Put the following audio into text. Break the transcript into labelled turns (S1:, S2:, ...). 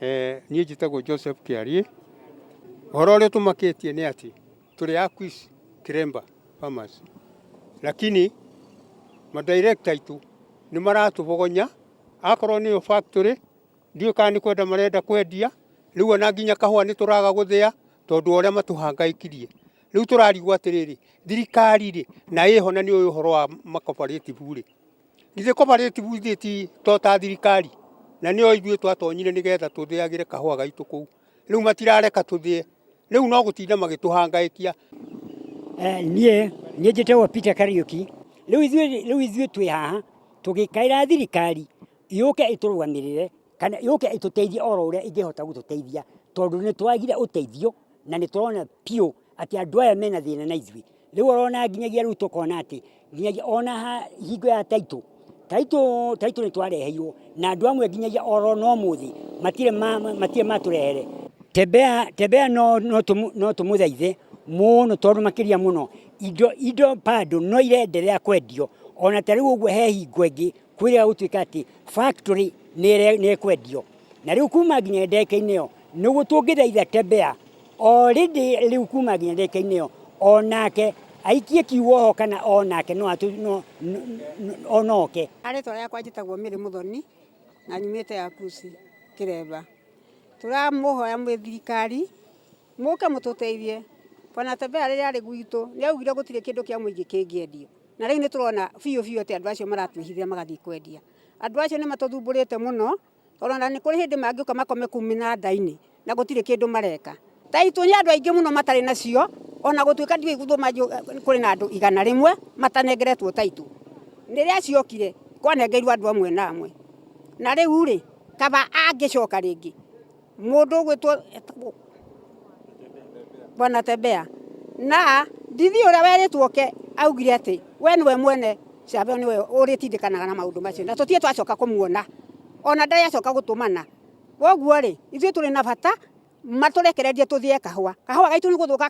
S1: Niĩ njĩtagwo Joseph Kĩariĩ. Ũhoro ũrĩa ũtũmakĩtie nĩ atĩ tũrĩ Akwis Kiremba Farmers, lakini madirekta aitũ nĩ maratũbogonya. Akorwo nĩyo factory ndiũĩ kana nĩ kwenda marenda kwendia. Rĩu ona nginya kahũa nĩ tũraga gũthĩa tondũ ũrĩa matũhangaikirie. Rĩu tũrarigwo atĩrĩrĩ, thirikari rĩ na ĩho na nĩ ũyũ ũhoro wa cooperative rĩ. Githĩ cooperative ithuĩ ti ta thirikari na nĩo ithuĩ twatonyire nĩgetha tũthĩagĩre kahũa gaitũ kũu. Rĩu matirareka tũthĩe. Rĩu no gũtinda magĩtũhangaikia.
S2: Niĩ njĩtagwo Peter Kariuki. Rĩu ithuĩ twĩ haha tũgĩkaĩra thirikari yũke ĩtũrũgamĩrĩre kana yũke ĩtũteithie oro ũrĩa ĩngĩhota gũtũteithia tondũ nĩ twagire ũteithio na nĩ tũrona piũ atĩ andũ aya mena thĩna na ithuĩ. Rĩu ũrona nginyagia rĩu tũkona atĩ nginyagia ona hingo ya taitũ nĩ twareheirwo na andũ amwe nginyagia oro no mũthĩ matirĩ matũrehere. Tembea no tũmũthaithe mũno tondũ makĩria mũno indo bado no irenderea kwendio ona ta rĩu ũguo he hingo ĩngĩ kwĩrĩga gũtuĩka atĩ factory nĩ ĩkwendio. Na rĩu kuma nginya ndeka-inĩ ĩyo nĩguo tũngĩthaitha Tembea already rĩu kuma nginya ndeka-inĩ ĩyo onake aikie kiugo ho kana onake onoke.
S3: Rĩtwa rĩakwa njĩtagwo Mary Muthoni na nyumĩte Akwis Kiremba. Tũramũhoya mwĩ thirikari mũke mũtũteithie. Bwana Tembea rĩrĩa arĩ gwitũ nĩ augire gũtirĩ kĩndũ kĩa mũingĩ kĩngĩendio. Na rĩu nĩ tũrona biũ atĩ andũ acio maratwĩhithia magathiĩ kwendia. Andũ acio nĩ matũthumbũrĩte mũno tondũ na nĩ kũrĩ hĩndĩ mangĩũka makome kũu mĩnanda-inĩ na gũtirĩ kĩndũ mareka. Taitũ nĩ andũ aingĩ mũno matarĩ nacio ona gũtuĩka ndiũĩ gũthoma kũrĩ na andũ 100 matanengeretwo taitũ. Rĩrĩa ciokire kwanengeirwo andũ amwe na amwe. Na rĩu rĩ kaba angĩcoka rĩngĩ mũndũ ũgwĩtwo Bwana Tembea na ndithi ũrĩa werĩtwo ke augire atĩ we nĩwe mwene cabe nĩwe ũrĩtindĩkanaga na maũndũ macio na tũtirĩ twacoka kũmuona ona ndarĩ acoka gũtũmana. Koguo rĩ ithuĩ tũrĩ na bata matũrekererie tũthĩe kahũa gaitũ nĩ gũthũka